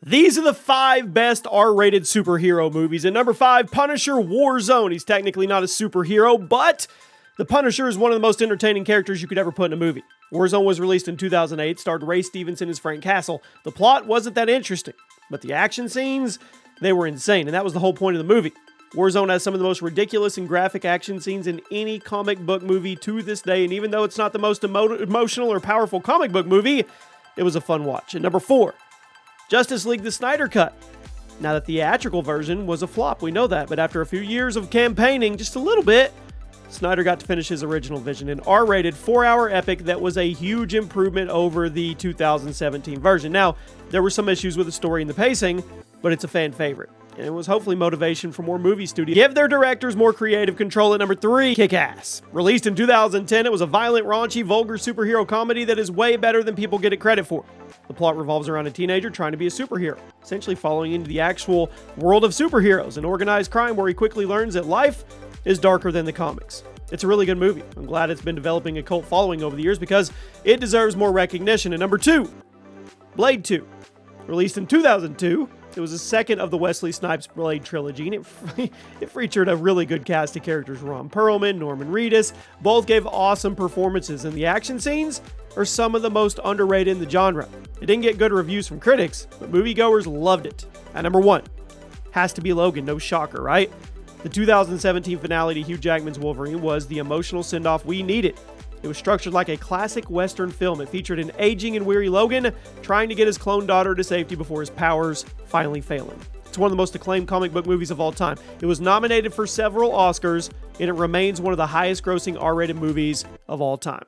These are the 5 best R-rated superhero movies. At number 5, Punisher Warzone. He's technically not a superhero, but the Punisher is one of the most entertaining characters you could ever put in a movie. Warzone was released in 2008, starred Ray Stevenson as Frank Castle. The plot wasn't that interesting, but the action scenes, they were insane, and that was the whole point of the movie. Warzone has some of the most ridiculous and graphic action scenes in any comic book movie to this day, and even though it's not the most emotional or powerful comic book movie, it was a fun watch. At number 4, Justice League the Snyder Cut. Now, the theatrical version was a flop, we know that, but after a few years of campaigning, just a little bit, Snyder got to finish his original vision, an R-rated 4-hour epic that was a huge improvement over the 2017 version. Now, there were some issues with the story and the pacing, but it's a fan favorite. And it was hopefully motivation for more movie studios. Give their directors more creative control. At number 3, Kick-Ass. Released in 2010, it was a violent, raunchy, vulgar superhero comedy that is way better than people get it credit for. The plot revolves around a teenager trying to be a superhero, essentially following into the actual world of superheroes and organized crime, where he quickly learns that life is darker than the comics. It's a really good movie. I'm glad it's been developing a cult following over the years because it deserves more recognition. And number 2, Blade 2. Released in 2002, it was the second of the Wesley Snipes Blade trilogy, and it featured a really good cast of characters. Ron Perlman, Norman Reedus, both gave awesome performances, and the action scenes are some of the most underrated in the genre. It didn't get good reviews from critics, but moviegoers loved it. At number 1, has to be Logan, no shocker, right? The 2017 finale to Hugh Jackman's Wolverine was the emotional send-off we needed. It was structured like a classic Western film. It featured an aging and weary Logan trying to get his clone daughter to safety before his powers finally fail him. It's one of the most acclaimed comic book movies of all time. It was nominated for several Oscars, and it remains one of the highest grossing R-rated movies of all time.